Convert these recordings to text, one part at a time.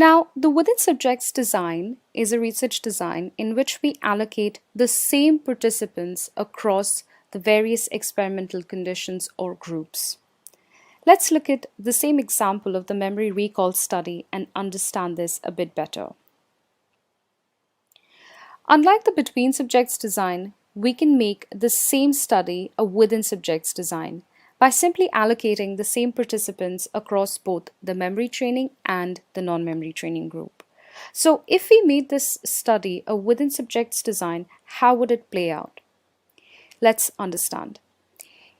Now, the within subjects design is a research design in which we allocate the same participants across the various experimental conditions or groups. Let's look at the same example of the memory recall study and understand this a bit better. Unlike the between subjects design, we can make the same study a within subjects design by simply allocating the same participants across both the memory training and the non-memory training group. So if we made this study a within subjects design, how would it play out? Let's understand.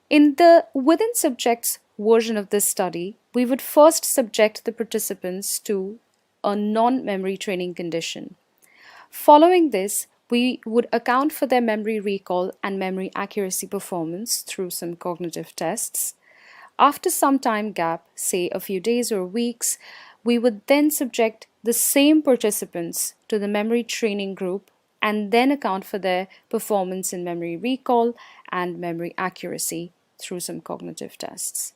In the within subjects version of this study, we would first subject the participants to a non-memory training condition. Following this, we would account for their memory recall and memory accuracy performance through some cognitive tests. After some time gap, say a few days or weeks, we would then subject the same participants to the memory training group and then account for their performance in memory recall and memory accuracy through some cognitive tests.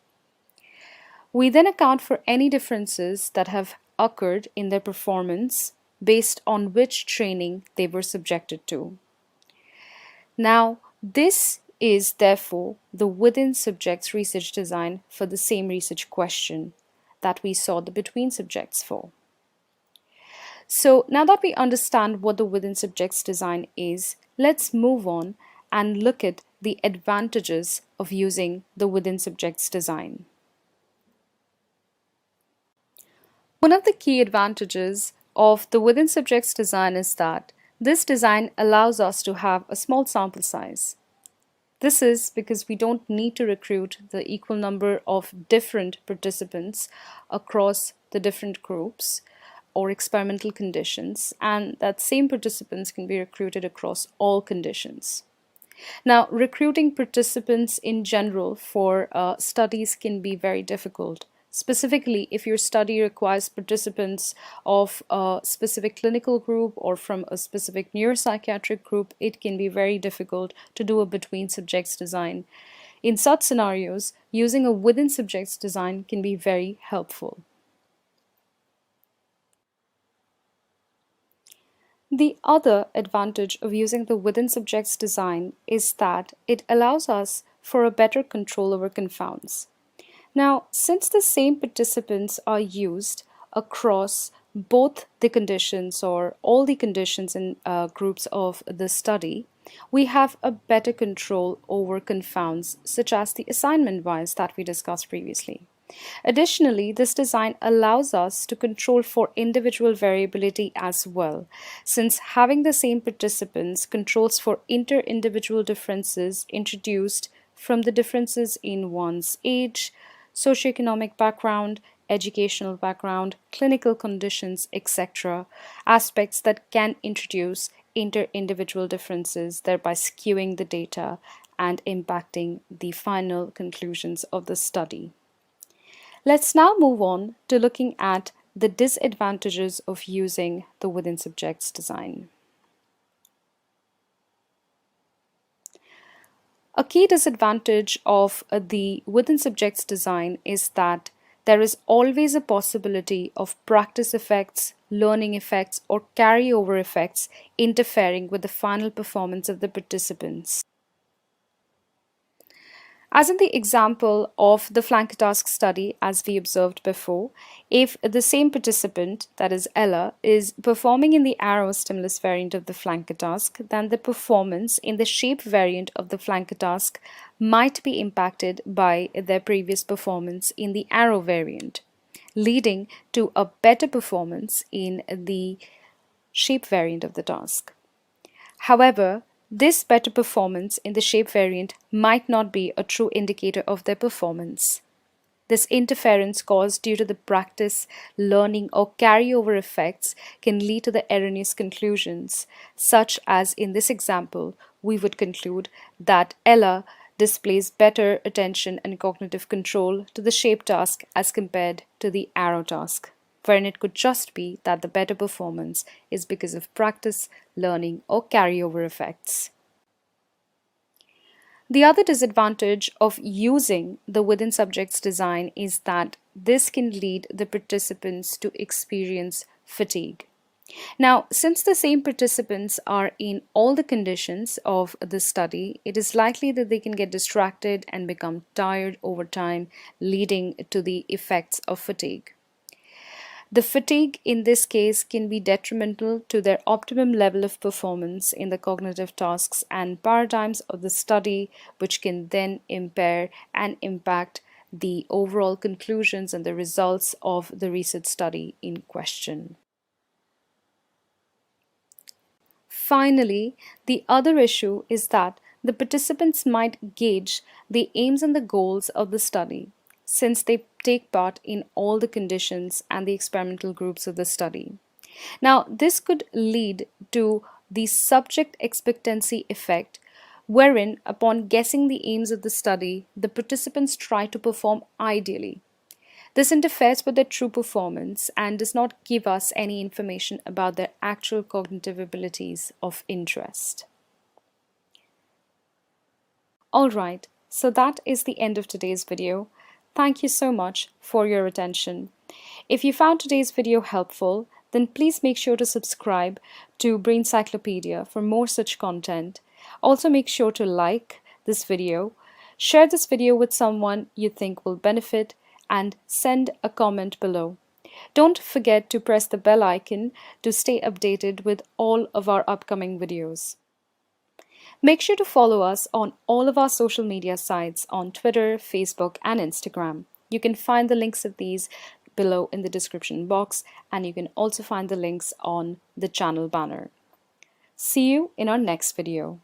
We then account for any differences that have occurred in their performance based on which training they were subjected to. Now, this is therefore the within subjects research design for the same research question that we saw the between subjects for. So now that we understand what the within subjects design is, let's move on and look at the advantages of using the within subjects design. One of the key advantages of the within subjects design is that this design allows us to have a small sample size. This is because we don't need to recruit the equal number of different participants across the different groups or experimental conditions, and that same participants can be recruited across all conditions. Now, recruiting participants in general for studies can be very difficult. Specifically, if your study requires participants of a specific clinical group or from a specific neuropsychiatric group, it can be very difficult to do a between subjects design. In such scenarios, using a within subjects design can be very helpful. The other advantage of using the within subjects design is that it allows us for a better control over confounds. Now, since the same participants are used across both the conditions or all the conditions in groups of the study, we have a better control over confounds such as the assignment bias that we discussed previously. Additionally, this design allows us to control for individual variability as well, since having the same participants controls for inter-individual differences introduced from the differences in one's age, socioeconomic background, educational background, clinical conditions, etc., aspects that can introduce inter-individual differences, thereby skewing the data and impacting the final conclusions of the study. Let's now move on to looking at the disadvantages of using the within subjects design. A key disadvantage of the within subjects design is that there is always a possibility of practice effects, learning effects, or carryover effects interfering with the final performance of the participants. As in the example of the flanker task study, as we observed before, if the same participant, that is Ella, is performing in the arrow stimulus variant of the flanker task, then the performance in the shape variant of the flanker task might be impacted by their previous performance in the arrow variant, leading to a better performance in the shape variant of the task. However, this better performance in the shape variant might not be a true indicator of their performance. This interference caused due to the practice, learning, or carryover effects can lead to the erroneous conclusions, such as in this example, we would conclude that Ella displays better attention and cognitive control to the shape task as compared to the arrow task, wherein it could just be that the better performance is because of practice, learning, or carryover effects. The other disadvantage of using the within subjects design is that this can lead the participants to experience fatigue. Now, since the same participants are in all the conditions of the study, it is likely that they can get distracted and become tired over time, leading to the effects of fatigue. The fatigue in this case can be detrimental to their optimum level of performance in the cognitive tasks and paradigms of the study, which can then impair and impact the overall conclusions and the results of the research study in question. Finally, the other issue is that the participants might gauge the aims and the goals of the study since they take part in all the conditions and the experimental groups of the study. Now, this could lead to the subject expectancy effect, wherein, upon guessing the aims of the study, the participants try to perform ideally. This interferes with their true performance and does not give us any information about their actual cognitive abilities of interest. Alright, so that is the end of today's video. Thank you so much for your attention. If you found today's video helpful, then please make sure to subscribe to Braincyclopedia for more such content. Also make sure to like this video, share this video with someone you think will benefit, and send a comment below. Don't forget to press the bell icon to stay updated with all of our upcoming videos. Make sure to follow us on all of our social media sites on Twitter, Facebook, and Instagram. You can find the links of these below in the description box, and you can also find the links on the channel banner. See you in our next video.